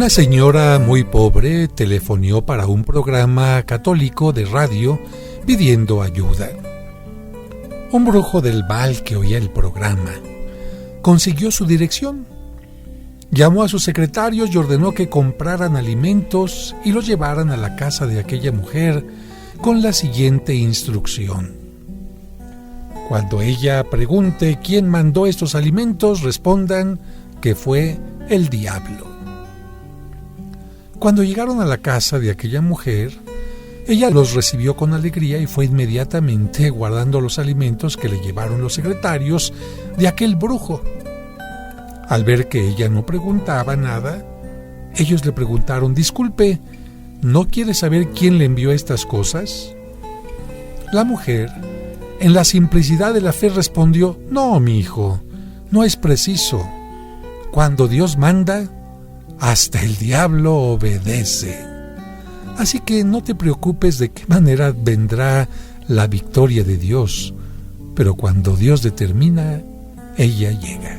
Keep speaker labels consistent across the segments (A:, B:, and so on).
A: Una señora muy pobre telefonió para un programa católico de radio pidiendo ayuda. Un brujo del mal que oía el programa consiguió su dirección. Llamó a sus secretarios y ordenó que compraran alimentos y los llevaran a la casa de aquella mujer con la siguiente instrucción: cuando ella pregunte quién mandó estos alimentos, respondan que fue el diablo. Cuando llegaron a la casa de aquella mujer, ella los recibió con alegría y fue inmediatamente guardando los alimentos que le llevaron los secretarios de aquel brujo. Al ver que ella no preguntaba nada, ellos le preguntaron: disculpe, ¿no quiere saber quién le envió estas cosas? La mujer, en la simplicidad de la fe, respondió: no, mi hijo, no es preciso. Cuando Dios manda, hasta el diablo obedece. Así que no te preocupes de qué manera vendrá la victoria de Dios, pero cuando Dios determina, ella llega.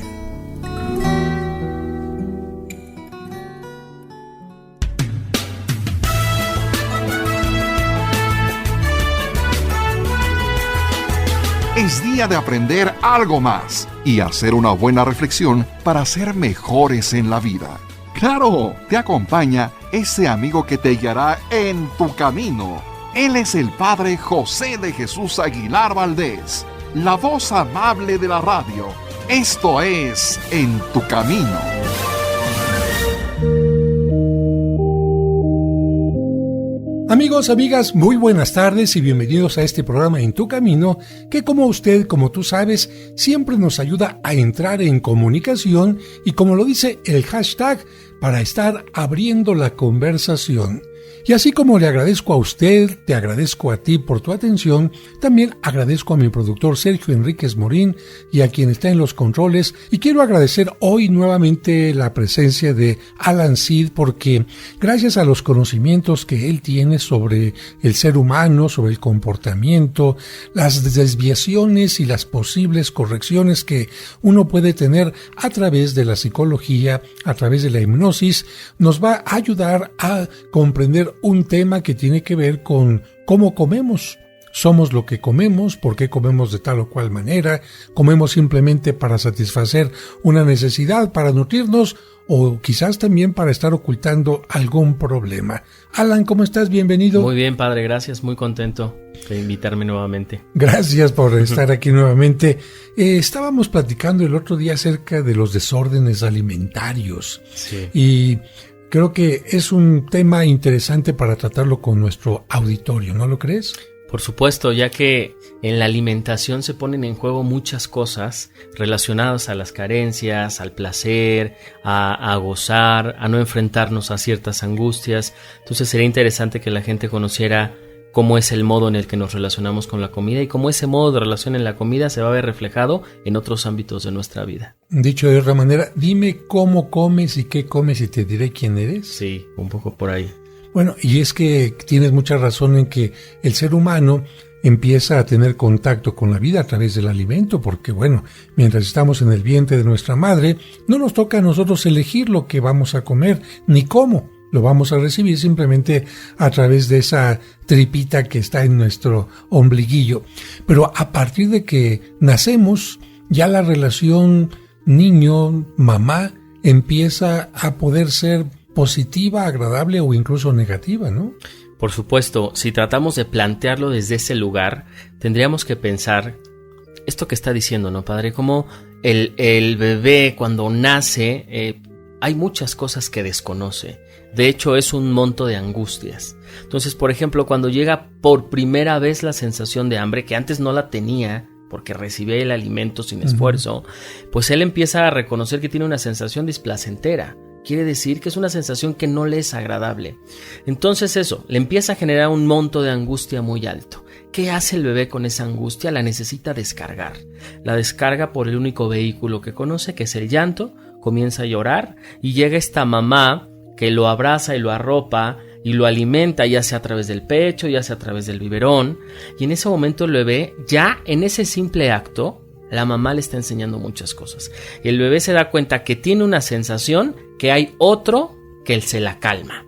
B: Es día de aprender algo más y hacer una buena reflexión para ser mejores en la vida. ¡Claro! Te acompaña ese amigo que te guiará en tu camino. Él es el Padre José de Jesús Aguilar Valdés, la voz amable de la radio. Esto es En tu Camino.
A: Amigos, amigas, muy buenas tardes y bienvenidos a este programa En tu Camino, que como tú sabes, siempre nos ayuda a entrar en comunicación y, como lo dice el hashtag, para estar abriendo la conversación. Y así como le agradezco a usted, te agradezco a ti por tu atención, también agradezco a mi productor Sergio Enríquez Morín y a quien está en los controles, y quiero agradecer hoy nuevamente la presencia de Alan Cid, porque gracias a los conocimientos que él tiene sobre el ser humano, sobre el comportamiento, las desviaciones y las posibles correcciones que uno puede tener a través de la psicología, a través de la hipnosis, nos va a ayudar a comprender un tema que tiene que ver con cómo comemos. Somos lo que comemos, por qué comemos de tal o cual manera, comemos simplemente para satisfacer una necesidad, para nutrirnos, o quizás también para estar ocultando algún problema. Alan, ¿cómo estás? Bienvenido.
C: Muy bien, padre, gracias, muy contento de invitarme nuevamente.
A: Gracias por estar aquí nuevamente. Estábamos platicando el otro día acerca de los desórdenes alimentarios.
C: Sí.
A: Y creo que es un tema interesante para tratarlo con nuestro auditorio, ¿no lo crees?
C: Por supuesto, ya que en la alimentación se ponen en juego muchas cosas relacionadas a las carencias, al placer, a gozar, a no enfrentarnos a ciertas angustias. Entonces sería interesante que la gente conociera cómo es el modo en el que nos relacionamos con la comida y cómo ese modo de relación en la comida se va a ver reflejado en otros ámbitos de nuestra vida.
A: Dicho de otra manera, dime cómo comes y qué comes y te diré quién eres.
C: Sí, un poco por ahí.
A: Bueno, y es que tienes mucha razón en que el ser humano empieza a tener contacto con la vida a través del alimento, porque bueno, mientras estamos en el vientre de nuestra madre, no nos toca a nosotros elegir lo que vamos a comer, ni cómo lo vamos a recibir, simplemente a través de esa tripita que está en nuestro ombliguillo. Pero a partir de que nacemos, ya la relación niño-mamá empieza a poder ser positiva, agradable o incluso negativa, ¿no?
C: Por supuesto, si tratamos de plantearlo desde ese lugar, tendríamos que pensar esto que está diciendo, ¿no, padre? Como el bebé cuando nace, hay muchas cosas que desconoce. De hecho, es un monto de angustias. Entonces, por ejemplo, cuando llega por primera vez la sensación de hambre, que antes no la tenía porque recibía el alimento sin esfuerzo, pues él empieza a reconocer que tiene una sensación displacentera. Quiere decir que es una sensación que no le es agradable. Entonces eso, le empieza a generar un monto de angustia muy alto. ¿Qué hace el bebé con esa angustia? La necesita descargar. La descarga por el único vehículo que conoce, que es el llanto. Comienza a llorar y llega esta mamá que lo abraza y lo arropa y lo alimenta, ya sea a través del pecho, ya sea a través del biberón. Y en ese momento el bebé, ya en ese simple acto, la mamá le está enseñando muchas cosas. Y el bebé se da cuenta que tiene una sensación, que hay otro que se la calma.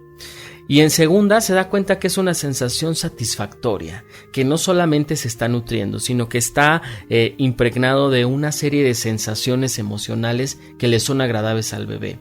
C: Y en segunda, se da cuenta que es una sensación satisfactoria, que no solamente se está nutriendo, sino que está impregnado de una serie de sensaciones emocionales que le son agradables al bebé.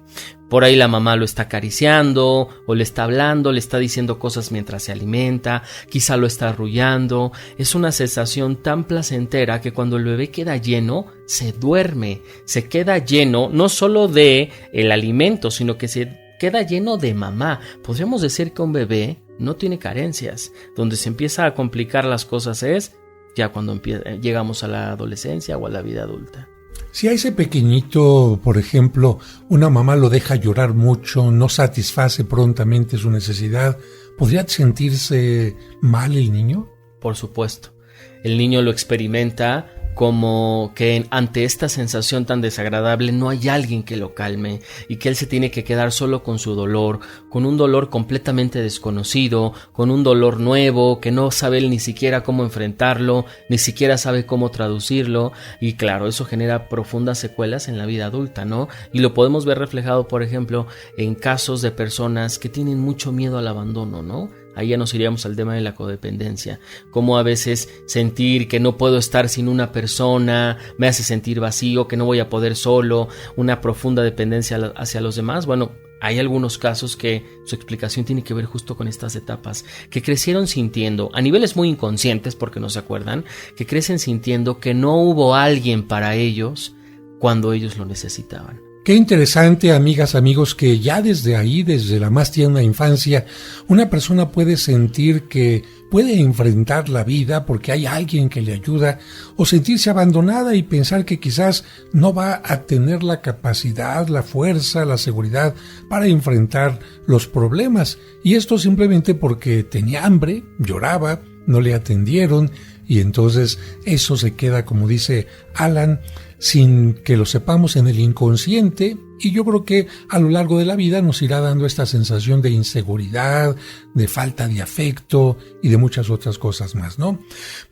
C: Por ahí la mamá lo está acariciando, o le está hablando, le está diciendo cosas mientras se alimenta, quizá lo está arrullando. Es una sensación tan placentera que cuando el bebé queda lleno, se duerme, se queda lleno no solo de el alimento, sino que se queda lleno de mamá. Podríamos decir que un bebé no tiene carencias. Donde se empieza a complicar las cosas es ya cuando llegamos a la adolescencia o a la vida adulta.
A: Si a ese pequeñito, por ejemplo, una mamá lo deja llorar mucho, no satisface prontamente su necesidad, ¿podría sentirse mal el niño?
C: Por supuesto. El niño lo experimenta como que ante esta sensación tan desagradable no hay alguien que lo calme y que él se tiene que quedar solo con su dolor, con un dolor completamente desconocido, con un dolor nuevo que no sabe él ni siquiera cómo enfrentarlo, ni siquiera sabe cómo traducirlo, y claro, eso genera profundas secuelas en la vida adulta, ¿no? Y lo podemos ver reflejado, por ejemplo, en casos de personas que tienen mucho miedo al abandono, ¿no? Ahí ya nos iríamos al tema de la codependencia, como a veces sentir que no puedo estar sin una persona me hace sentir vacío, que no voy a poder solo, una profunda dependencia hacia los demás. Bueno, hay algunos casos que su explicación tiene que ver justo con estas etapas, que crecieron sintiendo, a niveles muy inconscientes porque no se acuerdan, que crecen sintiendo que no hubo alguien para ellos cuando ellos lo necesitaban.
A: Qué interesante, amigas, amigos, que ya desde ahí, desde la más tierna infancia, una persona puede sentir que puede enfrentar la vida porque hay alguien que le ayuda, o sentirse abandonada y pensar que quizás no va a tener la capacidad, la fuerza, la seguridad para enfrentar los problemas. Y esto simplemente porque tenía hambre, lloraba, no le atendieron, y entonces eso se queda, como dice Alan, sin que lo sepamos, en el inconsciente, y yo creo que a lo largo de la vida nos irá dando esta sensación de inseguridad, de falta de afecto y de muchas otras cosas más, ¿no?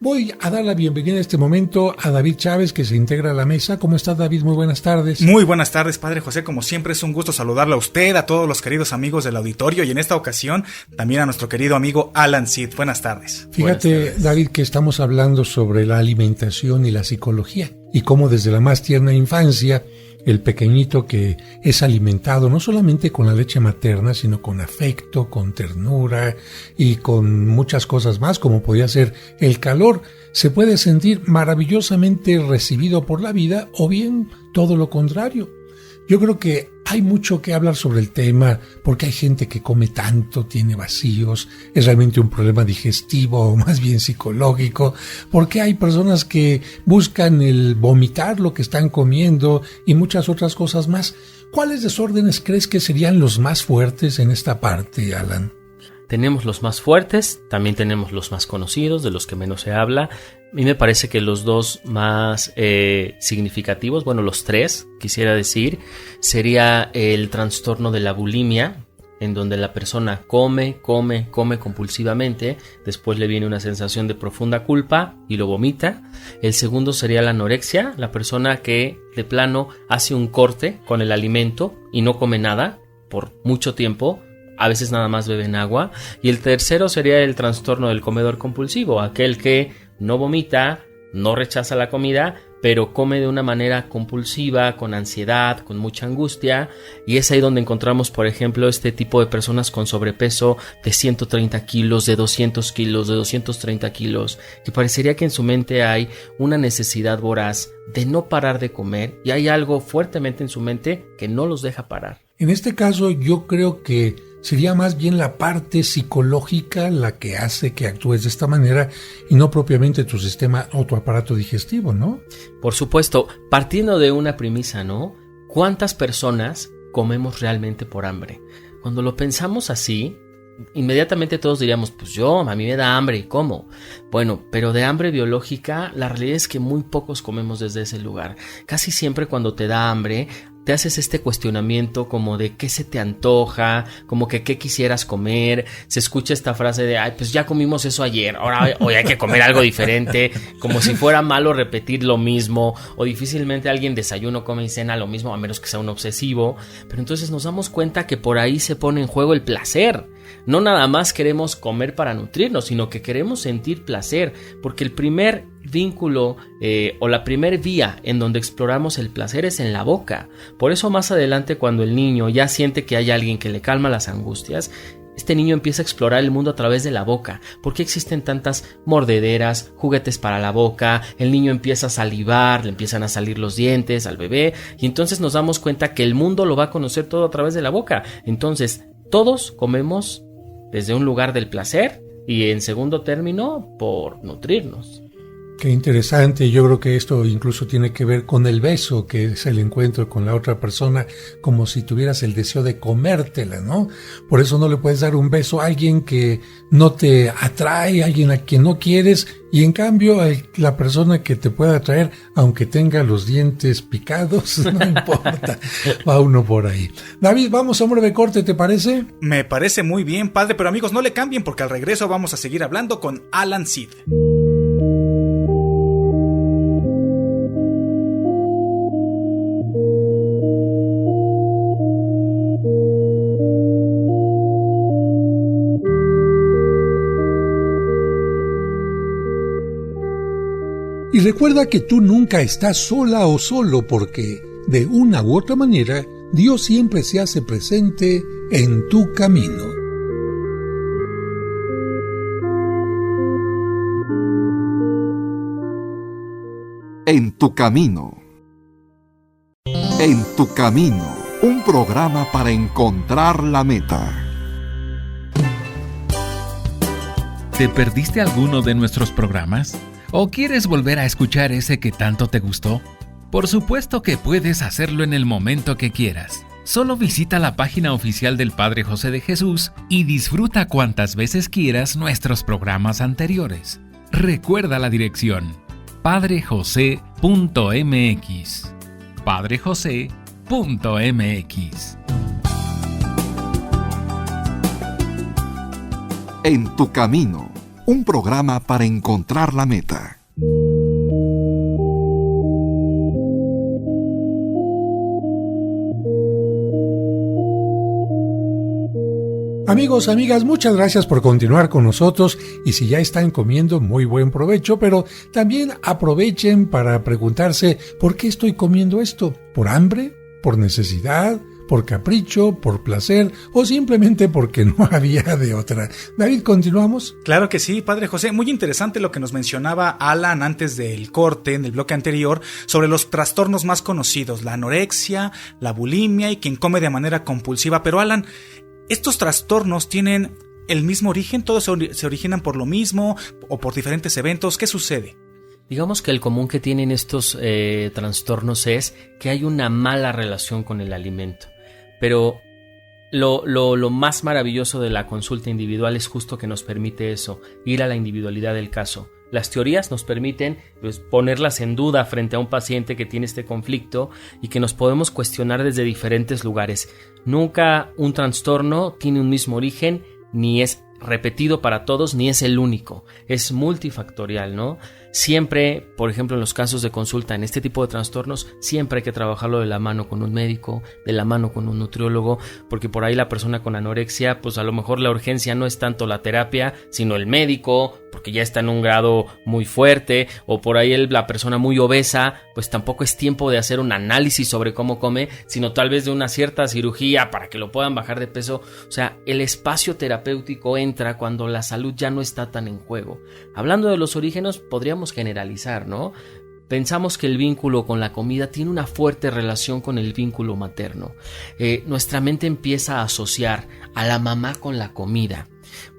A: Voy a dar la bienvenida en este momento a David Chávez, que se integra a la mesa. ¿Cómo estás, David? Muy buenas tardes.
D: Muy buenas tardes, Padre José. Como siempre es un gusto saludarle a usted, a todos los queridos amigos del auditorio, y en esta ocasión también a nuestro querido amigo Alan Cid. Buenas tardes.
A: Fíjate,
C: Buenas tardes,
A: David, que estamos hablando sobre la alimentación y la psicología, y cómo desde la más tierna infancia el pequeñito que es alimentado no solamente con la leche materna, sino con afecto, con ternura y con muchas cosas más, como podría ser el calor, se puede sentir maravillosamente recibido por la vida, o bien todo lo contrario. Yo creo que hay mucho que hablar sobre el tema, porque hay gente que come tanto, tiene vacíos, es realmente un problema digestivo o más bien psicológico, porque hay personas que buscan el vomitar lo que están comiendo y muchas otras cosas más. ¿Cuáles desórdenes crees que serían los más fuertes en esta parte, Alan?
C: Tenemos los más fuertes, también tenemos los más conocidos, de los que menos se habla. A mí me parece que los dos más significativos, bueno, los tres, quisiera decir, sería el trastorno de la bulimia, en donde la persona come compulsivamente, después le viene una sensación de profunda culpa y lo vomita. El segundo sería la anorexia, la persona que de plano hace un corte con el alimento y no come nada por mucho tiempo, a veces nada más beben agua. Y el tercero sería el trastorno del comedor compulsivo, aquel que no vomita, no rechaza la comida, pero come de una manera compulsiva, con ansiedad, con mucha angustia, y es ahí donde encontramos, por ejemplo, este tipo de personas con sobrepeso de 130 kilos, de 200 kilos, de 230 kilos, que parecería que en su mente hay una necesidad voraz de no parar de comer, y hay algo fuertemente en su mente que no los deja parar.
A: En este caso, yo creo que sería más bien la parte psicológica la que hace que actúes de esta manera y no propiamente tu sistema o tu aparato digestivo, ¿no?
C: Por supuesto, partiendo de una premisa, ¿no? ¿Cuántas personas comemos realmente por hambre? Cuando lo pensamos así, inmediatamente todos diríamos, pues yo, a mí me da hambre y como. Bueno, pero de hambre biológica, la realidad es que muy pocos comemos desde ese lugar. Casi siempre cuando te da hambre, te haces este cuestionamiento como de qué se te antoja, como que qué quisieras comer, se escucha esta frase de, ay, pues ya comimos eso ayer, ahora hoy hay que comer algo diferente, como si fuera malo repetir lo mismo, o difícilmente alguien desayuno, come y cena lo mismo, a menos que sea un obsesivo, pero entonces nos damos cuenta que por ahí se pone en juego el placer. No nada más queremos comer para nutrirnos, sino que queremos sentir placer, porque el primer vínculo o la primer vía en donde exploramos el placer es en la boca. Por eso más adelante, cuando el niño ya siente que hay alguien que le calma las angustias, este niño empieza a explorar el mundo a través de la boca. ¿Por qué existen tantas mordederas, juguetes para la boca? El niño empieza a salivar, le empiezan a salir los dientes al bebé, y entonces nos damos cuenta que el mundo lo va a conocer todo a través de la boca. Entonces, todos comemos desde un lugar del placer y, en segundo término, por nutrirnos.
A: Qué interesante. Yo creo que esto incluso tiene que ver con el beso, que es el encuentro con la otra persona, como si tuvieras el deseo de comértela, ¿no? Por eso no le puedes dar un beso a alguien que no te atrae, a alguien a quien no quieres, y en cambio la persona que te pueda atraer, aunque tenga los dientes picados, no importa, va uno por ahí. David, vamos a un breve corte, ¿te parece?
D: Me parece muy bien, padre, pero amigos, no le cambien porque al regreso vamos a seguir hablando con Alan Seed.
A: Y recuerda que tú nunca estás sola o solo, porque de una u otra manera Dios siempre se hace presente en tu camino.
B: En tu camino. En tu camino, un programa para encontrar la meta.
E: ¿Te perdiste alguno de nuestros programas? ¿O quieres volver a escuchar ese que tanto te gustó? Por supuesto que puedes hacerlo en el momento que quieras. Solo visita la página oficial del Padre José de Jesús y disfruta cuantas veces quieras nuestros programas anteriores. Recuerda la dirección: padrejose.mx. padrejose.mx.
B: En tu camino, un programa para encontrar la meta.
A: Amigos, amigas, muchas gracias por continuar con nosotros, y si ya están comiendo, muy buen provecho, pero también aprovechen para preguntarse ¿por qué estoy comiendo esto? ¿Por hambre? ¿Por necesidad? ¿Por capricho? ¿Por placer? ¿O simplemente porque no había de otra? David, ¿continuamos?
D: Claro que sí, Padre José. Muy interesante lo que nos mencionaba Alan antes del corte, en el bloque anterior, sobre los trastornos más conocidos, la anorexia, la bulimia y quien come de manera compulsiva. Pero Alan, ¿estos trastornos tienen el mismo origen? ¿Todos se originan por lo mismo o por diferentes eventos? ¿Qué sucede?
C: Digamos que el común que tienen estos trastornos es que hay una mala relación con el alimento. Pero lo más maravilloso de la consulta individual es justo que nos permite eso, ir a la individualidad del caso. Las teorías nos permiten ponerlas en duda frente a un paciente que tiene este conflicto y que nos podemos cuestionar desde diferentes lugares. Nunca un trastorno tiene un mismo origen, ni es repetido para todos, ni es el único. Es multifactorial, ¿no? Siempre, por ejemplo, en los casos de consulta en este tipo de trastornos, siempre hay que trabajarlo de la mano con un médico, de la mano con un nutriólogo, porque por ahí la persona con anorexia, pues a lo mejor la urgencia no es tanto la terapia, sino el médico, porque ya está en un grado muy fuerte, o por ahí la persona muy obesa, pues tampoco es tiempo de hacer un análisis sobre cómo come, sino tal vez de una cierta cirugía para que lo puedan bajar de peso. O sea, el espacio terapéutico entra cuando la salud ya no está tan en juego. Hablando de los orígenes, podríamos generalizar, ¿no? Pensamos que el vínculo con la comida tiene una fuerte relación con el vínculo materno. Nuestra mente empieza a asociar a la mamá con la comida.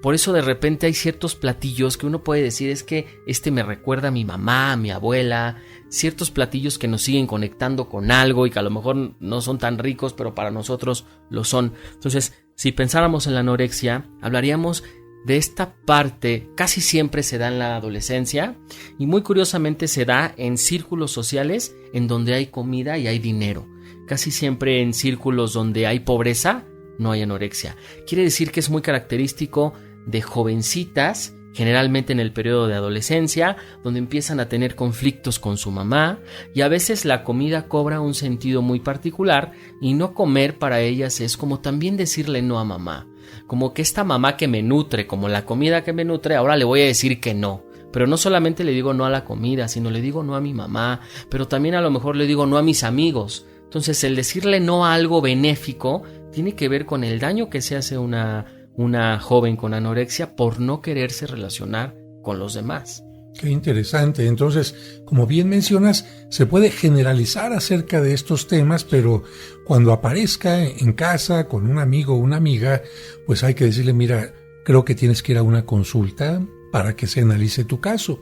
C: Por eso de repente hay ciertos platillos que uno puede decir es que me recuerda a mi mamá, a mi abuela, ciertos platillos que nos siguen conectando con algo y que a lo mejor no son tan ricos, pero para nosotros lo son. Entonces, si pensáramos en la anorexia, hablaríamos de esta parte. Casi siempre se da en la adolescencia y muy curiosamente se da en círculos sociales en donde hay comida y hay dinero. casi siempre en círculos donde hay pobreza, no hay anorexia. Quiere decir que es muy característico de jovencitas, generalmente en el periodo de adolescencia, donde empiezan a tener conflictos con su mamá, y a veces la comida cobra un sentido muy particular, y no comer para ellas es como también decirle no a mamá. Como que esta mamá que me nutre, como la comida que me nutre, ahora le voy a decir que no. Pero no solamente le digo no a la comida, sino le digo no a mi mamá, pero también a lo mejor le digo no a mis amigos. Entonces el decirle no a algo benéfico tiene que ver con el daño que se hace una joven con anorexia por no quererse relacionar con los demás.
A: Qué interesante. Entonces, como bien mencionas, se puede generalizar acerca de estos temas, pero cuando aparezca en casa con un amigo o una amiga, pues hay que decirle, mira, creo que tienes que ir a una consulta para que se analice tu caso.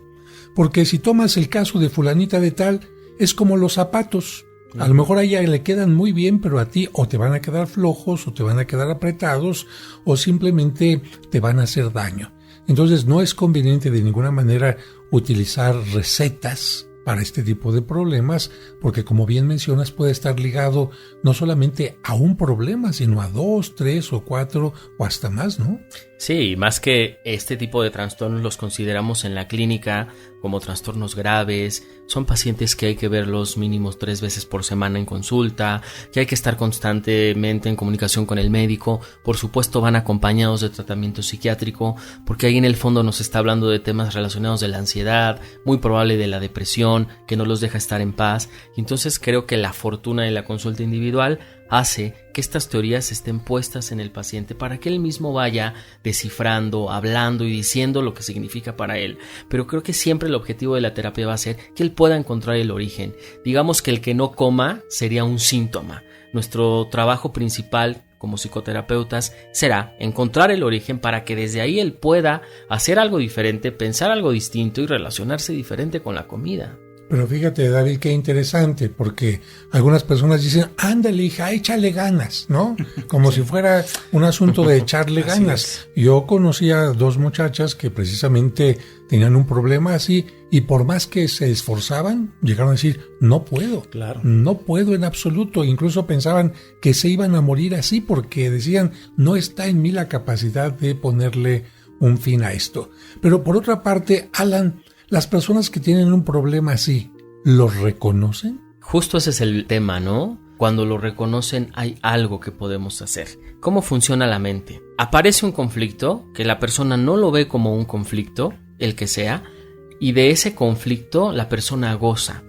A: Porque si tomas el caso de fulanita de tal, es como los zapatos. A lo mejor a ella le quedan muy bien, pero a ti o te van a quedar flojos, o te van a quedar apretados, o simplemente te van a hacer daño. Entonces no es conveniente de ninguna manera utilizar recetas para este tipo de problemas, porque como bien mencionas puede estar ligado no solamente a un problema, sino a 2, 3 o 4 o hasta más, ¿no?
C: Sí, más que este tipo de trastornos los consideramos en la clínica como trastornos graves. Son pacientes que hay que verlos mínimos 3 veces por semana en consulta, que hay que estar constantemente en comunicación con el médico. Por supuesto van acompañados de tratamiento psiquiátrico, porque ahí en el fondo nos está hablando de temas relacionados de la ansiedad, muy probable de la depresión, que no los deja estar en paz. Y entonces creo que la fortuna de la consulta individual hace que estas teorías estén puestas en el paciente para que él mismo vaya descifrando, hablando y diciendo lo que significa para él. Pero creo que siempre el objetivo de la terapia va a ser que él pueda encontrar el origen. Digamos que el que no coma sería un síntoma. Nuestro trabajo principal como psicoterapeutas será encontrar el origen para que desde ahí él pueda hacer algo diferente, pensar algo distinto y relacionarse diferente con la comida.
A: Pero fíjate, David, qué interesante, porque algunas personas dicen, ándale, hija, échale ganas, ¿no? Como si fuera un asunto de echarle ganas. Yo conocí a 2 muchachas que precisamente tenían un problema así, y por más que se esforzaban, llegaron a decir, no puedo,
D: Claro.
A: no puedo en absoluto. Incluso pensaban que se iban a morir así, porque decían, no está en mí la capacidad de ponerle un fin a esto. Pero por otra parte, Alan, las personas que tienen un problema así, ¿los reconocen?
C: Justo ese es el tema, ¿no? Cuando lo reconocen hay algo que podemos hacer. ¿Cómo funciona la mente? Aparece un conflicto, que la persona no lo ve como un conflicto, el que sea, y de ese conflicto la persona goza.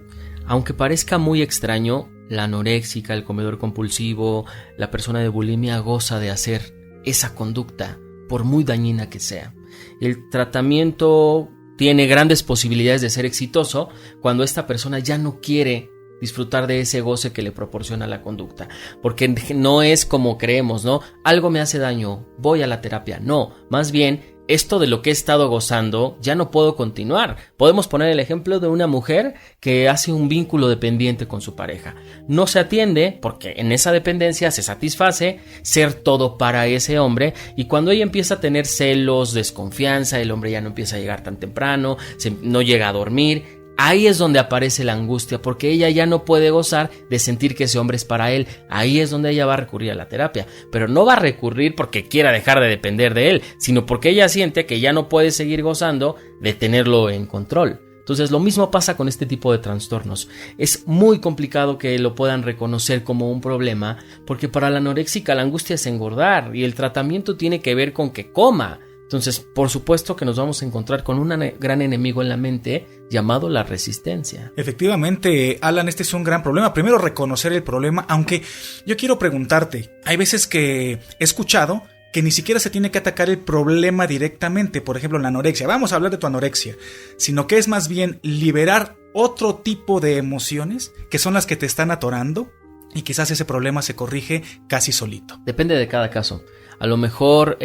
C: Aunque parezca muy extraño, la anoréxica, el comedor compulsivo, la persona de bulimia goza de hacer esa conducta, por muy dañina que sea. El tratamiento tiene grandes posibilidades de ser exitoso cuando esta persona ya no quiere disfrutar de ese goce que le proporciona la conducta, porque no es como creemos, ¿no? Algo me hace daño, voy a la terapia. No, más bien, esto de lo que he estado gozando ya no puedo continuar. Podemos poner el ejemplo de una mujer que hace un vínculo dependiente con su pareja. No se atiende porque en esa dependencia se satisface ser todo para ese hombre, y cuando ella empieza a tener celos, desconfianza, el hombre ya no empieza a llegar tan temprano, no llega a dormir. Ahí es donde aparece la angustia, porque ella ya no puede gozar de sentir que ese hombre es para él. Ahí es donde ella va a recurrir a la terapia, pero no va a recurrir porque quiera dejar de depender de él, sino porque ella siente que ya no puede seguir gozando de tenerlo en control. Entonces lo mismo pasa con este tipo de trastornos. Es muy complicado que lo puedan reconocer como un problema, porque para la anoréxica la angustia es engordar y el tratamiento tiene que ver con que coma. Entonces, por supuesto que nos vamos a encontrar con un gran enemigo en la mente llamado la resistencia.
D: Efectivamente, Alan, este es un gran problema. Primero, reconocer el problema, aunque yo quiero preguntarte, hay veces que he escuchado que ni siquiera se tiene que atacar el problema directamente, por ejemplo, la anorexia. Vamos a hablar de tu anorexia, sino que es más bien liberar otro tipo de emociones que son las que te están atorando, y quizás ese problema se corrige casi solito.
C: Depende de cada caso. A lo mejor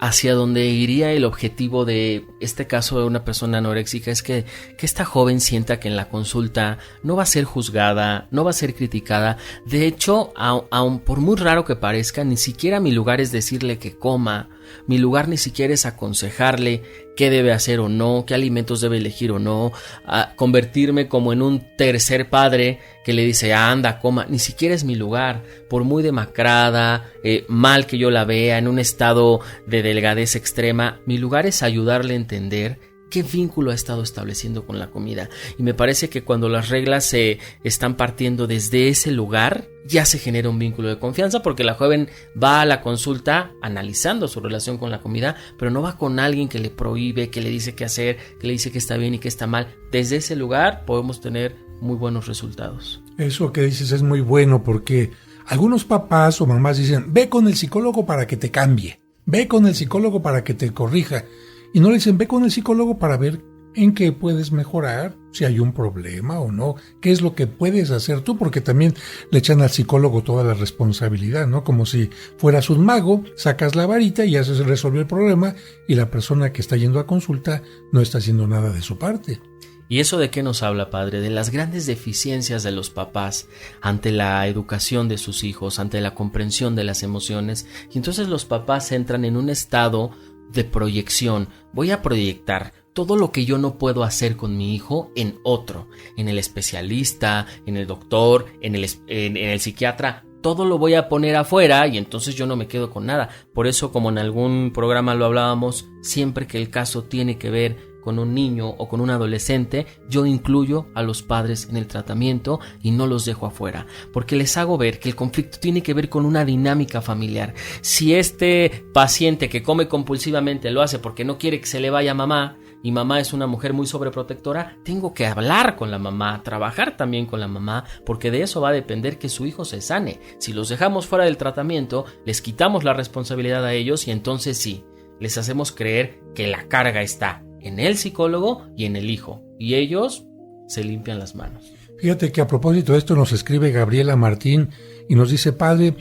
C: hacia donde iría el objetivo de este caso de una persona anoréxica es que esta joven sienta que en la consulta no va a ser juzgada, no va a ser criticada. De hecho, aun por muy raro que parezca, ni siquiera mi lugar es decirle que coma, Mi lugar ni siquiera es aconsejarle qué debe hacer o no, qué alimentos debe elegir o no, a convertirme como en un tercer padre que le dice, anda, coma. Ni siquiera es mi lugar, por muy demacrada, mal que yo la vea, en un estado de delgadez extrema. Mi lugar es ayudarle a entender qué vínculo ha estado estableciendo con la comida. Y me parece que cuando las reglas se están partiendo desde ese lugar, ya se genera un vínculo de confianza, porque la joven va a la consulta analizando su relación con la comida, pero no va con alguien que le prohíbe, que le dice qué hacer, que le dice que está bien y que está mal. Desde ese lugar podemos tener muy buenos resultados.
A: Eso que dices es muy bueno, porque algunos papás o mamás dicen, ve con el psicólogo para que te cambie, ve con el psicólogo para que te corrija. Y no le dicen, ve con el psicólogo para ver en qué puedes mejorar, si hay un problema o no, qué es lo que puedes hacer tú, porque también le echan al psicólogo toda la responsabilidad, ¿no? Como si fueras un mago, sacas la varita y ya se resolvió el problema, y la persona que está yendo a consulta no está haciendo nada de su parte.
C: ¿Y eso de qué nos habla, padre? De las grandes deficiencias de los papás ante la educación de sus hijos, ante la comprensión de las emociones, y entonces los papás entran en un estado de proyección. Voy a proyectar todo lo que yo no puedo hacer con mi hijo en otro, en el especialista, en el doctor, en el psiquiatra. Todo lo voy a poner afuera y entonces yo no me quedo con nada. Por eso, como en algún programa lo hablábamos, siempre que el caso tiene que ver con un niño o con un adolescente, yo incluyo a los padres en el tratamiento y no los dejo afuera, porque les hago ver que el conflicto tiene que ver con una dinámica familiar. Si este paciente que come compulsivamente lo hace porque no quiere que se le vaya mamá, y mamá es una mujer muy sobreprotectora, tengo que hablar con la mamá, trabajar también con la mamá, porque de eso va a depender que su hijo se sane. Si los dejamos fuera del tratamiento, les quitamos la responsabilidad a ellos y entonces sí, les hacemos creer que la carga está en el psicólogo y en el hijo, y ellos se limpian las manos.
A: Fíjate que a propósito de esto nos escribe Gabriela Martín y nos dice, padre,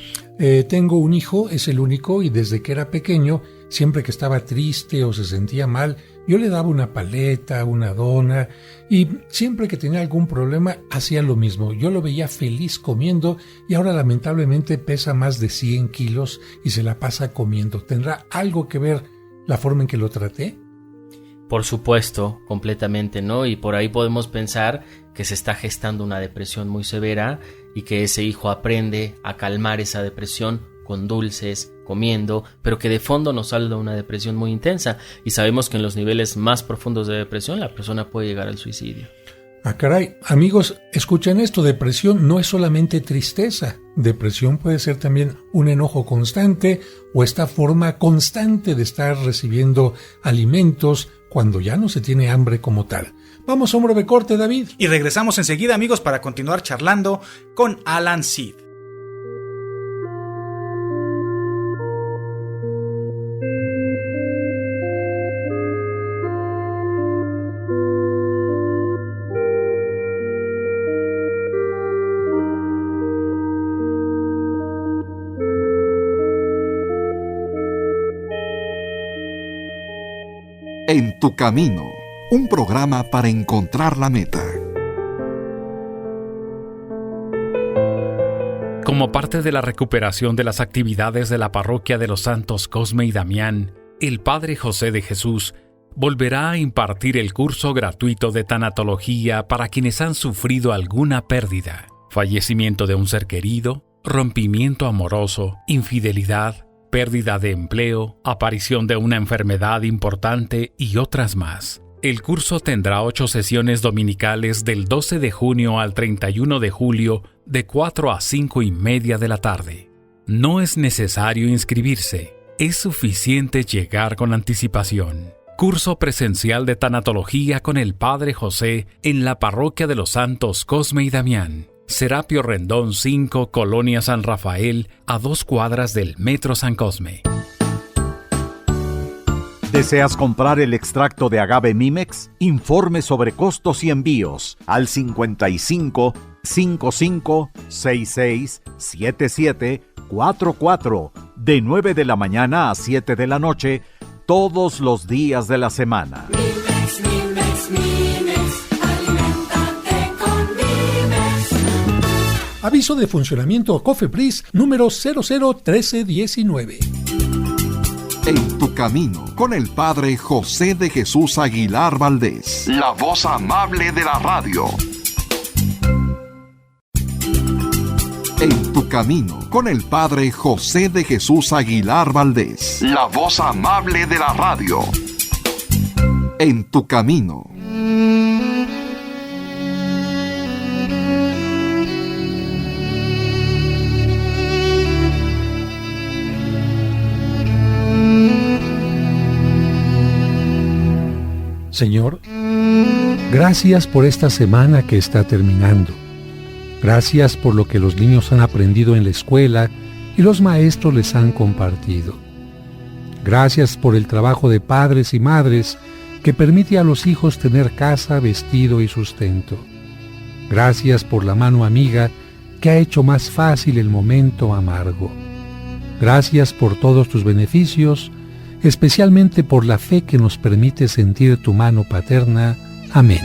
A: tengo un hijo, es el único, y desde que era pequeño, siempre que estaba triste o se sentía mal, yo le daba una paleta, una dona, y siempre que tenía algún problema hacía lo mismo. Yo lo veía feliz comiendo y ahora lamentablemente pesa más de 100 kilos y se la pasa comiendo. ¿Tendrá algo que ver la forma en que lo traté?
C: Por supuesto, completamente, ¿no? Y por ahí podemos pensar que se está gestando una depresión muy severa y que ese hijo aprende a calmar esa depresión con dulces, comiendo, pero que de fondo nos habla de una depresión muy intensa, y sabemos que en los niveles más profundos de depresión la persona puede llegar al suicidio.
A: Ah, caray, amigos, escuchen esto, depresión no es solamente tristeza, depresión puede ser también un enojo constante o esta forma constante de estar recibiendo alimentos cuando ya no se tiene hambre como tal. Vamos a un breve corte, David.
D: Y regresamos enseguida, amigos, para continuar charlando con Alan Seed.
B: En tu camino, un programa para encontrar la meta.
E: Como parte de la recuperación de las actividades de la parroquia de los santos Cosme y Damián, el Padre José de Jesús volverá a impartir el curso gratuito de tanatología para quienes han sufrido alguna pérdida, fallecimiento de un ser querido, rompimiento amoroso, infidelidad, pérdida de empleo, aparición de una enfermedad importante y otras más. El curso tendrá 8 sesiones dominicales del 12 de junio al 31 de julio de 4 a 5:30 de la tarde. No es necesario inscribirse, es suficiente llegar con anticipación. Curso presencial de tanatología con el Padre José en la parroquia de los santos Cosme y Damián. Serapio Rendón 5, Colonia San Rafael, a 2 cuadras del Metro San Cosme.
F: ¿Deseas comprar el extracto de agave Mimex? Informe sobre costos y envíos al 55 55 66 77 44 de 9 de la mañana a 7 de la noche todos los días de la semana.
G: Mimex, Mimex, Mimex, aliméntate con Mimex.
A: Aviso de funcionamiento COFEPRIS número 001319.
B: En tu camino, con el Padre José de Jesús Aguilar Valdés, la voz amable de la radio. En tu camino, con el Padre José de Jesús Aguilar Valdés, la voz amable de la radio. En tu camino.
A: Señor, gracias por esta semana que está terminando. Gracias por lo que los niños han aprendido en la escuela y los maestros les han compartido. Gracias por el trabajo de padres y madres que permite a los hijos tener casa, vestido y sustento. Gracias por la mano amiga que ha hecho más fácil el momento amargo. Gracias por todos tus beneficios, especialmente por la fe que nos permite sentir tu mano paterna. Amén.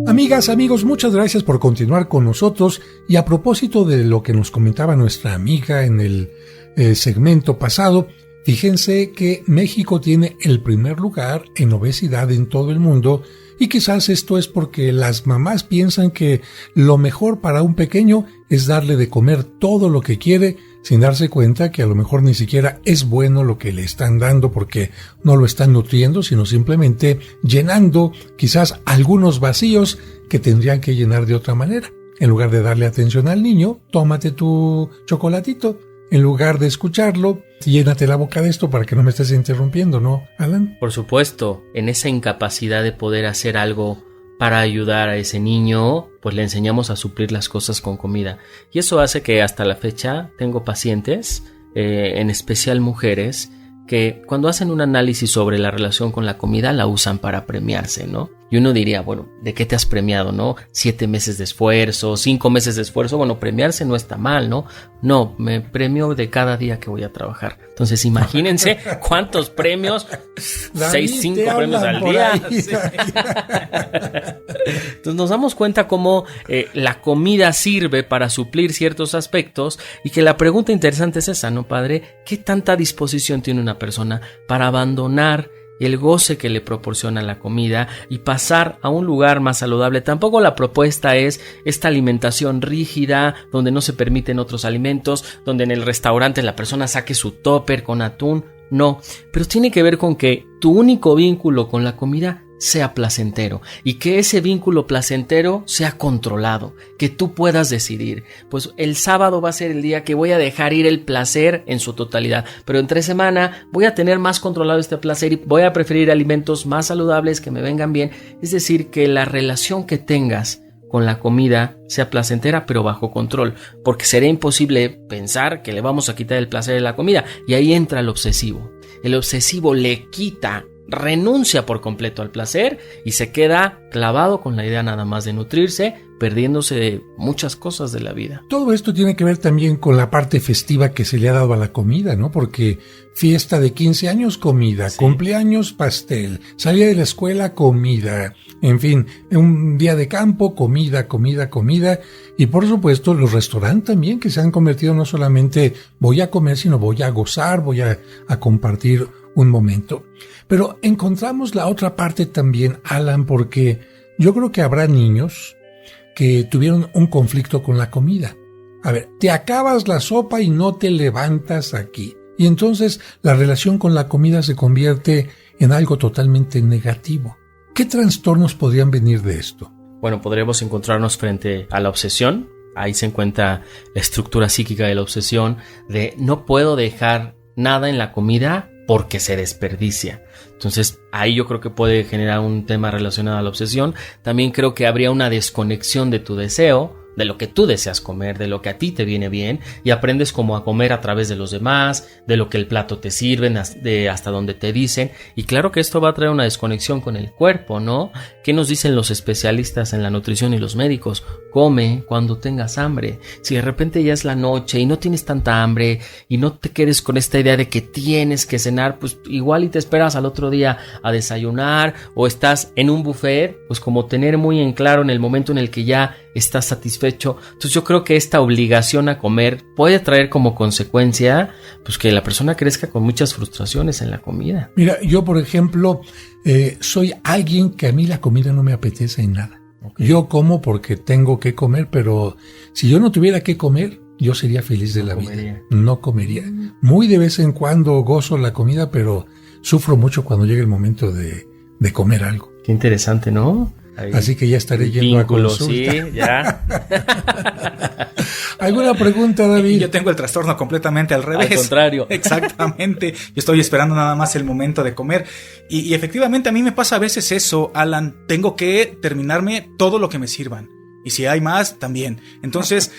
A: Amigas, amigos, muchas gracias por continuar con nosotros. Y a propósito de lo que nos comentaba nuestra amiga en el segmento pasado, fíjense que México tiene el primer lugar en obesidad en todo el mundo, y quizás esto es porque las mamás piensan que lo mejor para un pequeño es darle de comer todo lo que quiere, sin darse cuenta que a lo mejor ni siquiera es bueno lo que le están dando, porque no lo están nutriendo, sino simplemente llenando quizás algunos vacíos que tendrían que llenar de otra manera. En lugar de darle atención al niño, tómate tu chocolatito. En lugar de escucharlo, llénate la boca de esto para que no me estés interrumpiendo, ¿no, Alan?
C: Por supuesto, en esa incapacidad de poder hacer algo para ayudar a ese niño, pues le enseñamos a suplir las cosas con comida. Y eso hace que hasta la fecha tengo pacientes, en especial mujeres, que cuando hacen un análisis sobre la relación con la comida la usan para premiarse, ¿no? Y uno diría, bueno, ¿de qué te has premiado, no? 7 meses de esfuerzo, 5 meses de esfuerzo, bueno, premiarse no está mal, ¿no? No, me premio de cada día que voy a trabajar. Entonces, imagínense cuántos premios, 6, 5 premios al día. Sí. Entonces nos damos cuenta cómo la comida sirve para suplir ciertos aspectos, y que la pregunta interesante es esa, ¿no, padre? ¿Qué tanta disposición tiene una persona para abandonar el goce que le proporciona la comida y pasar a un lugar más saludable? Tampoco la propuesta es esta alimentación rígida donde no se permiten otros alimentos, donde en el restaurante la persona saque su tupper con atún. No, pero tiene que ver con que tu único vínculo con la comida sea placentero, y que ese vínculo placentero sea controlado, que tú puedas decidir, pues el sábado va a ser el día que voy a dejar ir el placer en su totalidad, pero entre semana voy a tener más controlado este placer y voy a preferir alimentos más saludables que me vengan bien. Es decir, que la relación que tengas con la comida sea placentera pero bajo control, porque sería imposible pensar que le vamos a quitar el placer de la comida, y ahí entra el obsesivo. El obsesivo le quita, renuncia por completo al placer y se queda clavado con la idea nada más de nutrirse, perdiéndose de muchas cosas de la vida.
A: Todo esto tiene que ver también con la parte festiva que se le ha dado a la comida, ¿no? Porque fiesta de 15 años, comida, sí. Cumpleaños, pastel, salida de la escuela, comida, en fin, un día de campo, comida, y por supuesto los restaurantes también, que se han convertido no solamente voy a comer, sino voy a gozar, voy a compartir un momento. Pero encontramos la otra parte también, Alan, porque yo creo que habrá niños que tuvieron un conflicto con la comida. A ver, te acabas la sopa y no te levantas aquí. Y entonces la relación con la comida se convierte en algo totalmente negativo. ¿Qué trastornos podrían venir de esto?
C: Bueno, podríamos encontrarnos frente a la obsesión. Ahí se encuentra la estructura psíquica de la obsesión, de no puedo dejar nada en la comida porque se desperdicia. Entonces ahí yo creo que puede generar un tema relacionado a la obsesión. También creo que habría una desconexión de tu deseo, de lo que tú deseas comer, de lo que a ti te viene bien, y aprendes como a comer a través de los demás, de lo que el plato te sirve, de hasta donde te dicen. Y claro que esto va a traer una desconexión con el cuerpo, ¿no? ¿Qué nos dicen los especialistas en la nutrición y los médicos? Come cuando tengas hambre. Si de repente ya es la noche y no tienes tanta hambre y no te quedes con esta idea de que tienes que cenar, pues igual y te esperas al otro día a desayunar, o estás en un buffet, pues como tener muy en claro en el momento en el que ya estás satisfecho. Entonces yo creo que esta obligación a comer puede traer como consecuencia pues que la persona crezca con muchas frustraciones en la comida.
A: Mira, yo por ejemplo soy alguien que a mí la comida no me apetece en nada. Okay. Yo como porque tengo que comer, pero si yo no tuviera que comer, yo sería feliz de la vida. No comería. Muy de vez en cuando gozo la comida, pero sufro mucho cuando llega el momento de comer algo.
C: Qué interesante, ¿no? Ahí.
A: Así que ya estaré yendo a consulta.
C: Sí, ya.
A: ¿Alguna pregunta, David?
D: Yo tengo el trastorno completamente al revés.
C: Al contrario.
D: Exactamente. Yo estoy esperando nada más el momento de comer. Y efectivamente a mí me pasa a veces eso, Alan. Tengo que terminarme todo lo que me sirvan. Y si hay más, también. Entonces,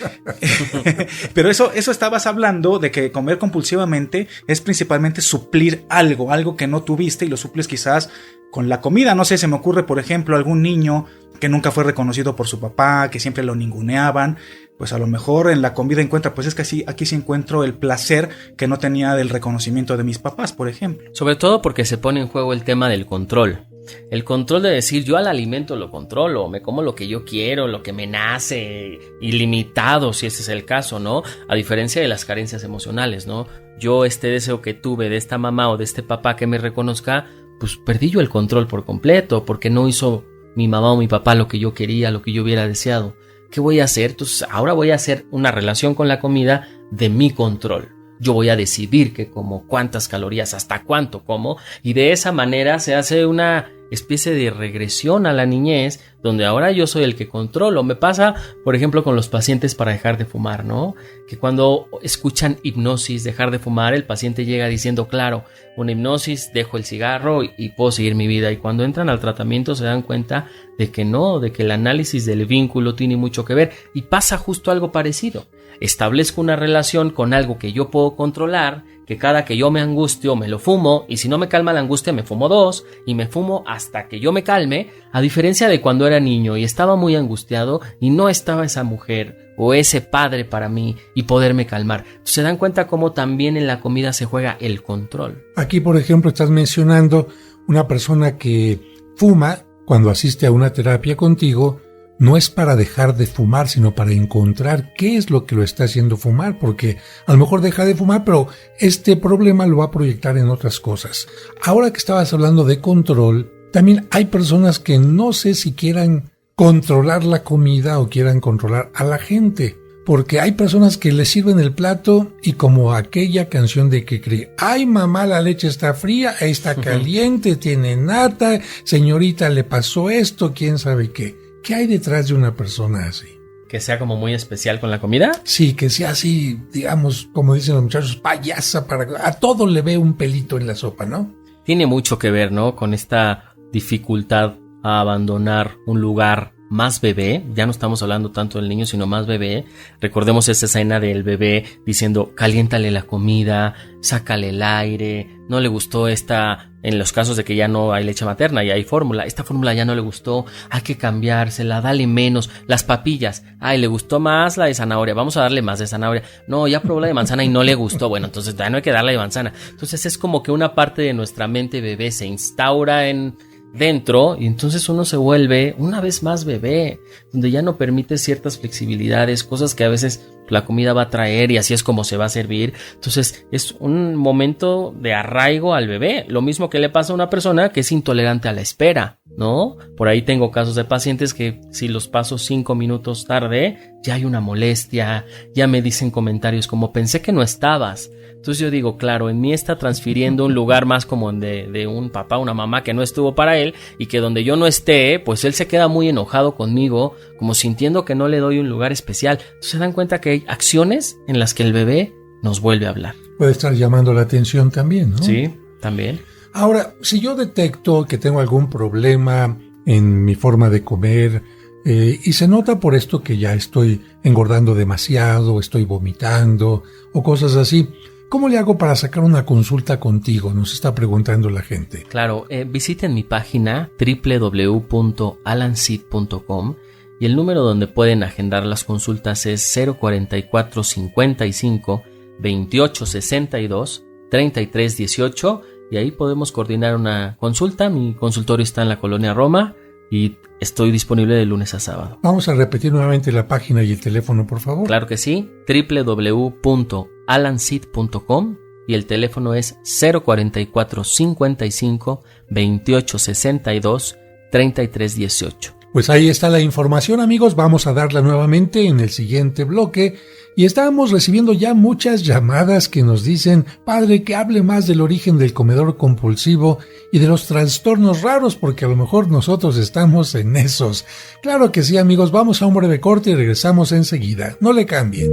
D: pero eso estabas hablando de que comer compulsivamente es principalmente suplir algo que no tuviste y lo suples quizás con la comida. No sé, se me ocurre, por ejemplo, algún niño que nunca fue reconocido por su papá, que siempre lo ninguneaban. Pues a lo mejor en la comida encuentra, pues es que aquí sí encuentro el placer que no tenía del reconocimiento de mis papás, por ejemplo.
C: Sobre todo porque se pone en juego el tema del control. El control de decir, yo al alimento lo controlo, me como lo que yo quiero, lo que me nace, ilimitado si ese es el caso, ¿no? A diferencia de las carencias emocionales, ¿no? Yo este deseo que tuve de esta mamá o de este papá que me reconozca, pues perdí yo el control por completo, porque no hizo mi mamá o mi papá lo que yo quería, lo que yo hubiera deseado. ¿Qué voy a hacer? Entonces ahora voy a hacer una relación con la comida de mi control. Yo voy a decidir qué como, cuántas calorías, hasta cuánto como, y de esa manera se hace una especie de regresión a la niñez, donde ahora yo soy el que controlo. Me pasa, por ejemplo, con los pacientes para dejar de fumar, ¿no? Que cuando escuchan hipnosis, dejar de fumar, el paciente llega diciendo, claro, una hipnosis, dejo el cigarro y puedo seguir mi vida. Y cuando entran al tratamiento se dan cuenta de que no, de que el análisis del vínculo tiene mucho que ver, y pasa justo algo parecido. Establezco una relación con algo que yo puedo controlar, que cada que yo me angustio me lo fumo, y si no me calma la angustia me fumo 2 y me fumo hasta que yo me calme, a diferencia de cuando era niño y estaba muy angustiado y no estaba esa mujer o ese padre para mí y poderme calmar. Entonces, se dan cuenta cómo también en la comida se juega el control.
A: Aquí, por ejemplo, estás mencionando una persona que fuma cuando asiste a una terapia contigo. No es para dejar de fumar, sino para encontrar qué es lo que lo está haciendo fumar, porque a lo mejor deja de fumar, pero este problema lo va a proyectar en otras cosas. Ahora que estabas hablando de control, también hay personas que no sé si quieran controlar la comida o quieran controlar a la gente, porque hay personas que les sirven el plato y como aquella canción de que cree, ay mamá, la leche está fría, está caliente, tiene nata, señorita le pasó esto, quién sabe qué. ¿Qué hay detrás de una persona así?
C: ¿Que sea como muy especial con la comida?
A: Sí, que sea así, digamos, como dicen los muchachos, payasa, a todo le ve un pelito en la sopa, ¿no?
C: Tiene mucho que ver, ¿no? Con esta dificultad a abandonar un lugar más bebé. Ya no estamos hablando tanto del niño, sino más bebé. Recordemos esa escena del bebé diciendo, caliéntale la comida, sácale el aire, no le gustó en los casos de que ya no hay leche materna y hay fórmula, esta fórmula ya no le gustó, hay que cambiársela, dale menos. Las papillas, le gustó más la de zanahoria, vamos a darle más de zanahoria. No, ya probó la de manzana y no le gustó, bueno, entonces ya no hay que darle de manzana. Entonces es como que una parte de nuestra mente bebé se instaura dentro y entonces uno se vuelve una vez más bebé, donde ya no permite ciertas flexibilidades, cosas que a veces la comida va a traer y así es como se va a servir. Entonces es un momento de arraigo al bebé, lo mismo que le pasa a una persona que es intolerante a la espera, ¿no? Por ahí tengo casos de pacientes que si los paso 5 minutos tarde, ya hay una molestia, ya me dicen comentarios como pensé que no estabas. Entonces yo digo, claro, en mí está transfiriendo un lugar más como de un papá, una mamá que no estuvo para él y que donde yo no esté, pues él se queda muy enojado conmigo, como sintiendo que no le doy un lugar especial. Entonces se dan cuenta que hay acciones en las que el bebé nos vuelve a hablar.
A: Puede estar llamando la atención también, ¿no?
C: Sí, también.
A: Ahora, si yo detecto que tengo algún problema en mi forma de comer, Y se nota por esto que ya estoy engordando demasiado, estoy vomitando o cosas así. ¿Cómo le hago para sacar una consulta contigo? Nos está preguntando la gente.
C: Claro, visiten mi página www.alanseed.com y el número donde pueden agendar las consultas es 044 55 28 62 33 18 y ahí podemos coordinar una consulta. Mi consultorio está en la Colonia Roma y estoy disponible de lunes a sábado.
A: Vamos a repetir nuevamente la página y el teléfono, por favor.
C: Claro que sí, www.alanseed.com y el teléfono es 044 55 28 62 33 18.
A: Pues ahí está la información, amigos. Vamos a darla nuevamente en el siguiente bloque. Y estábamos recibiendo ya muchas llamadas que nos dicen, padre, que hable más del origen del comedor compulsivo y de los trastornos raros, porque a lo mejor nosotros estamos en esos. Claro que sí, amigos. Vamos a un breve corte y regresamos enseguida. No le cambien.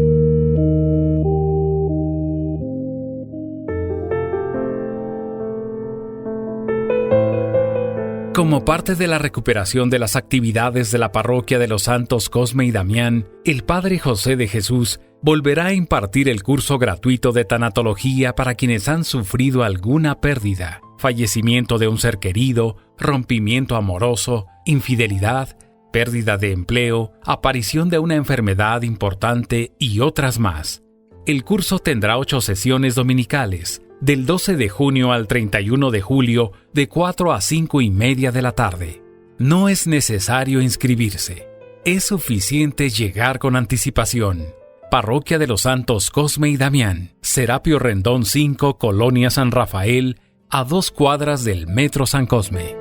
E: Como parte de la recuperación de las actividades de la parroquia de los santos Cosme y Damián, el Padre José de Jesús volverá a impartir el curso gratuito de tanatología para quienes han sufrido alguna pérdida, fallecimiento de un ser querido, rompimiento amoroso, infidelidad, pérdida de empleo, aparición de una enfermedad importante y otras más. El curso tendrá 8 sesiones dominicales, del 12 de junio al 31 de julio, de 4 a 5:30 de la tarde. No es necesario inscribirse. Es suficiente llegar con anticipación. Parroquia de los Santos Cosme y Damián, Serapio Rendón 5, Colonia San Rafael, a 2 cuadras del Metro San Cosme.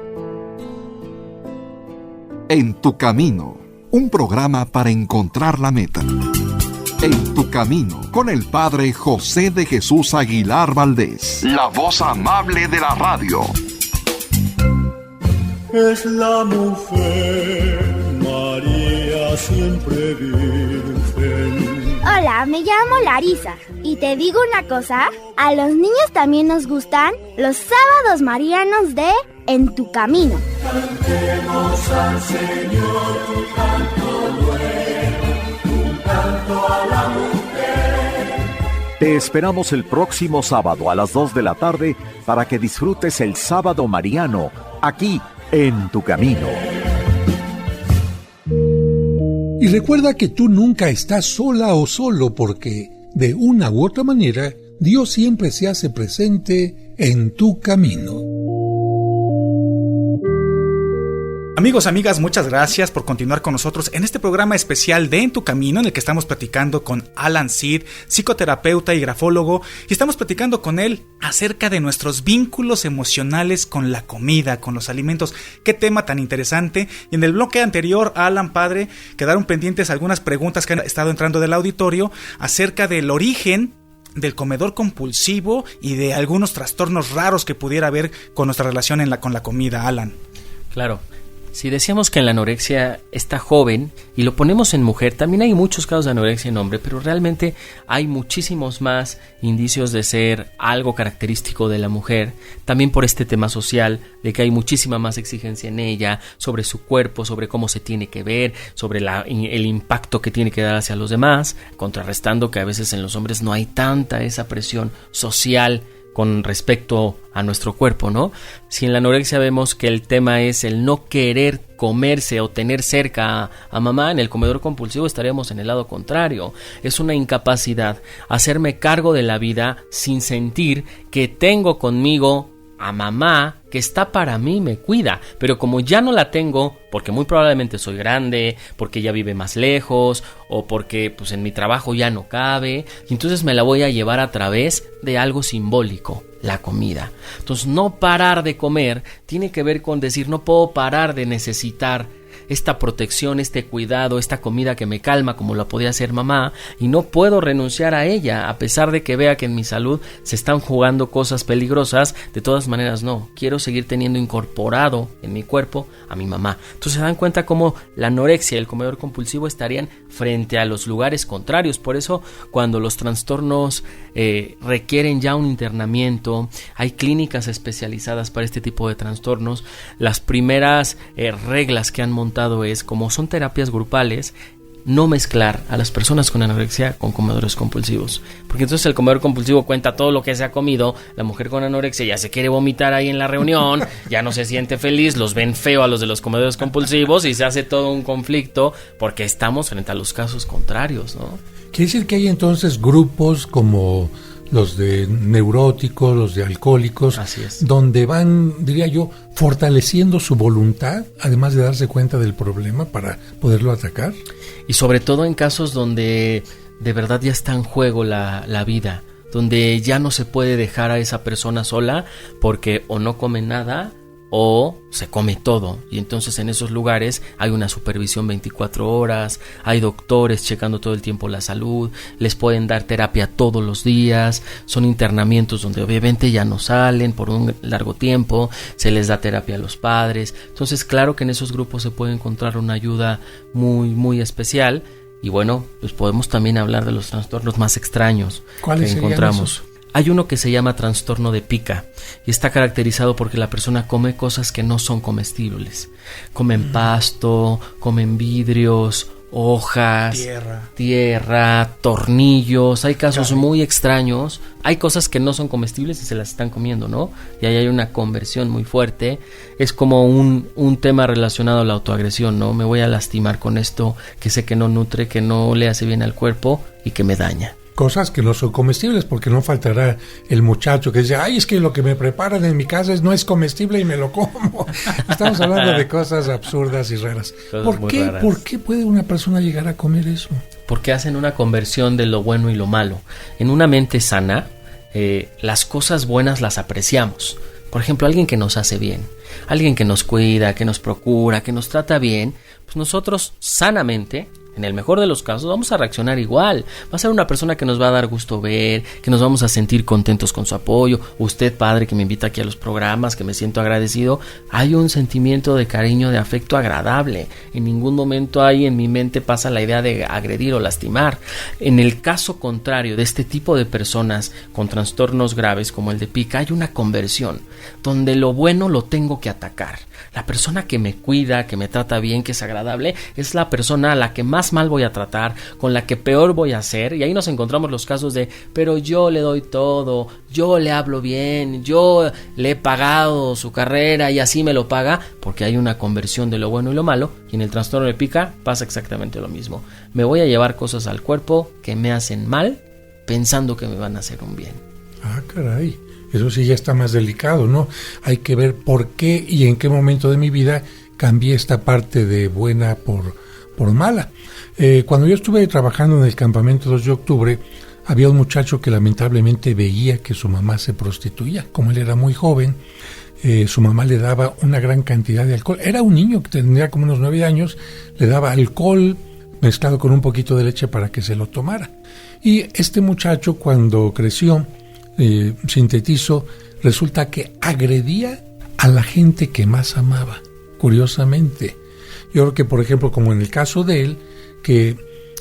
B: En tu camino, un programa para encontrar la meta. En tu camino, con el Padre José de Jesús Aguilar Valdés, la voz amable de la radio.
H: Es la mujer, María siempre virgen.
I: Hola, me llamo Larisa y te digo una cosa, a los niños también nos gustan los sábados marianos de En tu camino.
H: Cantemos al Señor un canto nuevo, un canto a la mujer.
F: Te esperamos el próximo sábado a las 2 de la tarde para que disfrutes el Sábado Mariano, aquí en Tu Camino.
A: Y recuerda que tú nunca estás sola o solo porque, de una u otra manera, Dios siempre se hace presente en tu camino.
D: Amigos, amigas, muchas gracias por continuar con nosotros en este programa especial de En tu Camino, en el que estamos platicando con Alan Seed, psicoterapeuta y grafólogo, y estamos platicando con él acerca de nuestros vínculos emocionales con la comida, con los alimentos. Qué tema tan interesante. Y en el bloque anterior, Alan, padre, quedaron pendientes algunas preguntas que han estado entrando del auditorio acerca del origen del comedor compulsivo y de algunos trastornos raros que pudiera haber con nuestra relación con la comida, Alan.
C: Claro. Si decíamos que en la anorexia está joven y lo ponemos en mujer, también hay muchos casos de anorexia en hombre, pero realmente hay muchísimos más indicios de ser algo característico de la mujer, también por este tema social, de que hay muchísima más exigencia en ella, sobre su cuerpo, sobre cómo se tiene que ver, sobre el impacto que tiene que dar hacia los demás, contrarrestando que a veces en los hombres no hay tanta esa presión social con respecto a nuestro cuerpo, ¿no? Si en la anorexia vemos que el tema es el no querer comerse o tener cerca a mamá, en el comedor compulsivo estaríamos en el lado contrario. Es una incapacidad, hacerme cargo de la vida sin sentir que tengo conmigo a mamá que está para mí, me cuida, pero como ya no la tengo, porque muy probablemente soy grande, porque ella vive más lejos, o porque pues en mi trabajo ya no cabe, y entonces me la voy a llevar a través de algo simbólico, la comida. Entonces no parar de comer tiene que ver con decir no puedo parar de necesitar esta protección, este cuidado, esta comida que me calma como la podía hacer mamá, y no puedo renunciar a ella a pesar de que vea que en mi salud se están jugando cosas peligrosas. De todas maneras no, quiero seguir teniendo incorporado en mi cuerpo a mi mamá. Entonces se dan cuenta cómo la anorexia y el comedor compulsivo estarían frente a los lugares contrarios. Por eso cuando los trastornos requieren ya un internamiento, hay clínicas especializadas para este tipo de trastornos. Las primeras reglas que han montado preguntado es, como son terapias grupales, no mezclar a las personas con anorexia con comedores compulsivos, porque entonces el comedor compulsivo cuenta todo lo que se ha comido, la mujer con anorexia ya se quiere vomitar ahí en la reunión, ya no se siente feliz, los ven feo a los de los comedores compulsivos y se hace todo un conflicto porque estamos frente a los casos contrarios, ¿no?
A: Quiere decir que hay entonces grupos como los de neuróticos, los de alcohólicos,
C: Así es.
A: donde van, diría yo, fortaleciendo su voluntad, además de darse cuenta del problema para poderlo atacar.
C: Y sobre todo en casos donde de verdad ya está en juego la vida, donde ya no se puede dejar a esa persona sola porque o no come nada o se come todo, y entonces en esos lugares hay una supervisión 24 horas, hay doctores checando todo el tiempo la salud, les pueden dar terapia todos los días, son internamientos donde obviamente ya no salen por un largo tiempo, se les da terapia a los padres, entonces claro que en esos grupos se puede encontrar una ayuda muy muy especial. Y bueno, pues podemos también hablar de los trastornos más extraños
A: ¿Cuáles
C: que encontramos. Hay uno que se llama trastorno de pica y está caracterizado porque la persona come cosas que no son comestibles. Comen pasto, comen vidrios, hojas, tierra, tornillos. Hay casos muy extraños. Hay cosas que no son comestibles y se las están comiendo, ¿no? Y ahí hay una conversión muy fuerte. Es como un tema relacionado a la autoagresión, ¿no? Me voy a lastimar con esto que sé que no nutre, que no le hace bien al cuerpo y que me daña.
A: Cosas que no son comestibles, porque no faltará el muchacho que dice, ay, es que lo que me preparan en mi casa no es comestible y me lo como. Estamos hablando de cosas absurdas y raras. ¿Por qué puede una persona llegar a comer eso?
C: Porque hacen una conversión de lo bueno y lo malo. En una mente sana, las cosas buenas las apreciamos. Por ejemplo, alguien que nos hace bien, alguien que nos cuida, que nos procura, que nos trata bien, pues nosotros sanamente, en el mejor de los casos, vamos a reaccionar igual. Va a ser una persona que nos va a dar gusto ver, que nos vamos a sentir contentos con su apoyo. Usted, padre, que me invita aquí a los programas, que me siento agradecido, hay un sentimiento de cariño, de afecto agradable. En ningún momento ahí en mi mente pasa la idea de agredir o lastimar. En el caso contrario de este tipo de personas con trastornos graves como el de pica, hay una conversión, donde lo bueno lo tengo que atacar. La persona que me cuida, que me trata bien, que es agradable, es la persona a la que más mal voy a tratar, con la que peor voy a hacer. Y ahí nos encontramos los casos de, pero yo le doy todo, yo le hablo bien, yo le he pagado su carrera y así me lo paga, porque hay una conversión de lo bueno y lo malo. Y en el trastorno de pica pasa exactamente lo mismo. Me voy a llevar cosas al cuerpo que me hacen mal, pensando que me van a hacer un bien.
A: Ah, caray. Eso sí ya está más delicado, ¿no? Hay que ver por qué y en qué momento de mi vida cambié esta parte de buena por mala. Cuando yo estuve trabajando en el campamento 2 de octubre, había un muchacho que lamentablemente veía que su mamá se prostituía. Como él era muy joven, su mamá le daba una gran cantidad de alcohol. Era un niño que tendría como unos 9 años, le daba alcohol mezclado con un poquito de leche para que se lo tomara. Y este muchacho, cuando creció, sintetizo, resulta que agredía a la gente que más amaba, curiosamente. Yo creo que, por ejemplo, como en el caso de él, que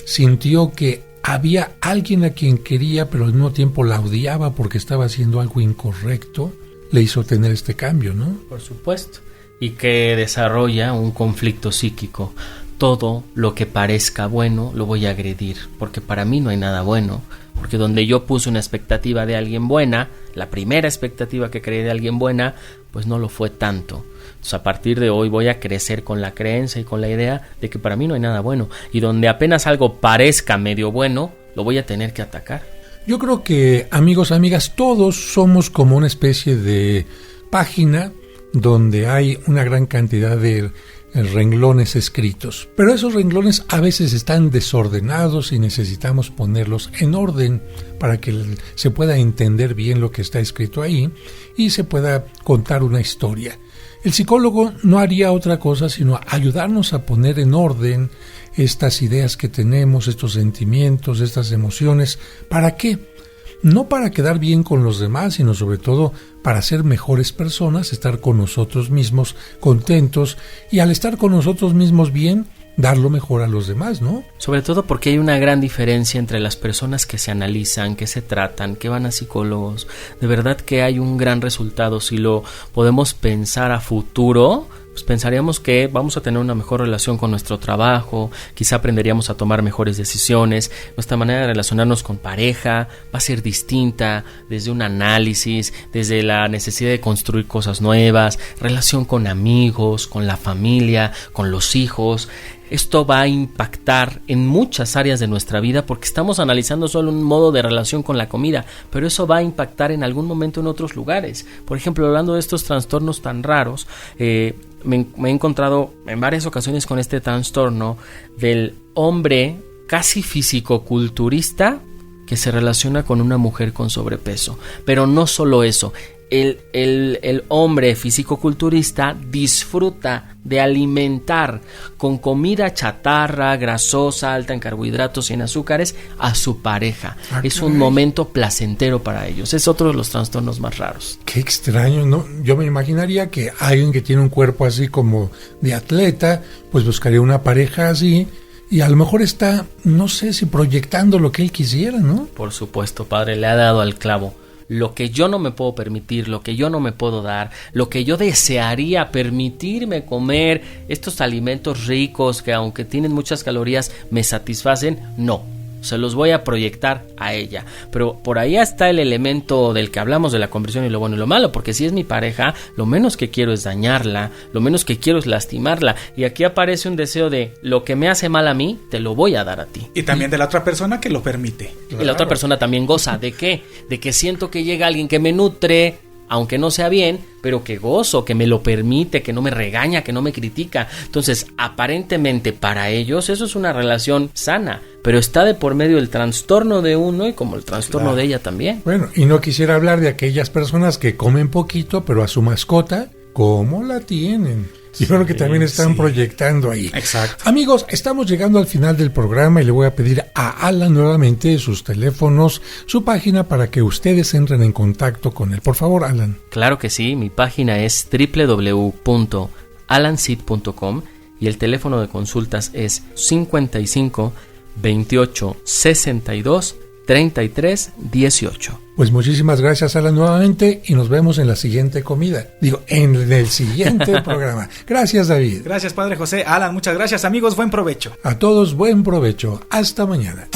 A: sintió que había alguien a quien quería, pero al mismo tiempo la odiaba porque estaba haciendo algo incorrecto, le hizo tener este cambio, ¿no?
C: Por supuesto. Y que desarrolla un conflicto psíquico. Todo lo que parezca bueno lo voy a agredir, porque para mí no hay nada bueno. Porque donde yo puse una expectativa de alguien buena, la primera expectativa que creé de alguien buena, pues no lo fue tanto. Entonces a partir de hoy voy a crecer con la creencia y con la idea de que para mí no hay nada bueno. Y donde apenas algo parezca medio bueno, lo voy a tener que atacar.
A: Yo creo que, amigos, amigas, todos somos como una especie de página donde hay una gran cantidad de renglones escritos, pero esos renglones a veces están desordenados y necesitamos ponerlos en orden para que se pueda entender bien lo que está escrito ahí y se pueda contar una historia. El psicólogo no haría otra cosa sino ayudarnos a poner en orden estas ideas que tenemos, estos sentimientos, estas emociones. ¿Para qué? No para quedar bien con los demás, sino sobre todo para ser mejores personas, estar con nosotros mismos contentos y al estar con nosotros mismos bien, dar lo mejor a los demás, ¿no?
C: Sobre todo porque hay una gran diferencia entre las personas que se analizan, que se tratan, que van a psicólogos. De verdad que hay un gran resultado. Si lo podemos pensar a futuro, pues pensaríamos que vamos a tener una mejor relación con nuestro trabajo, quizá aprenderíamos a tomar mejores decisiones, nuestra manera de relacionarnos con pareja va a ser distinta desde un análisis, desde la necesidad de construir cosas nuevas, relación con amigos, con la familia, con los hijos. Esto va a impactar en muchas áreas de nuestra vida porque estamos analizando solo un modo de relación con la comida, pero eso va a impactar en algún momento en otros lugares. Por ejemplo, hablando de estos trastornos tan raros, me he encontrado en varias ocasiones con este trastorno del hombre casi fisicoculturista que se relaciona con una mujer con sobrepeso. Pero no solo eso. El hombre fisicoculturista disfruta de alimentar con comida chatarra, grasosa, alta en carbohidratos y en azúcares a su pareja. Es un momento placentero para ellos. Es otro de los trastornos más raros.
A: Qué extraño, ¿no? Yo me imaginaría que alguien que tiene un cuerpo así como de atleta, pues buscaría una pareja así y a lo mejor está, no sé si proyectando lo que él quisiera, ¿no?
C: Por supuesto, padre, le ha dado al clavo. Lo que yo no me puedo permitir, lo que yo no me puedo dar, lo que yo desearía permitirme comer, estos alimentos ricos que aunque tienen muchas calorías me satisfacen, no. Se los voy a proyectar a ella. Pero por ahí está el elemento del que hablamos de la conversión y lo bueno y lo malo, porque si es mi pareja, lo menos que quiero es dañarla, lo menos que quiero es lastimarla. Y aquí aparece un deseo de lo que me hace mal a mí, te lo voy a dar a ti.
D: Y también de la otra persona que lo permite.
C: Claro. Y la otra persona también goza. ¿De qué? De que siento que llega alguien que me nutre, aunque no sea bien, pero que gozo, que me lo permite, que no me regaña, que no me critica. Entonces, aparentemente para ellos eso es una relación sana, pero está de por medio el trastorno de uno y como el trastorno de ella también.
A: Bueno, y no quisiera hablar de aquellas personas que comen poquito, pero a su mascota, ¿cómo la tienen? Yo creo que también están proyectando ahí.
D: Exacto.
A: Amigos, estamos llegando al final del programa y le voy a pedir a Alan nuevamente sus teléfonos, su página para que ustedes entren en contacto con él. Por favor, Alan.
C: Claro que sí, mi página es www.alancid.com y el teléfono de consultas es 55 28 62 33 18.
A: Pues muchísimas gracias, Alan, nuevamente y nos vemos en la siguiente comida. En el siguiente programa. Gracias, David.
D: Gracias, Padre José. Alan, muchas gracias, amigos. Buen provecho.
A: A todos, buen provecho. Hasta mañana.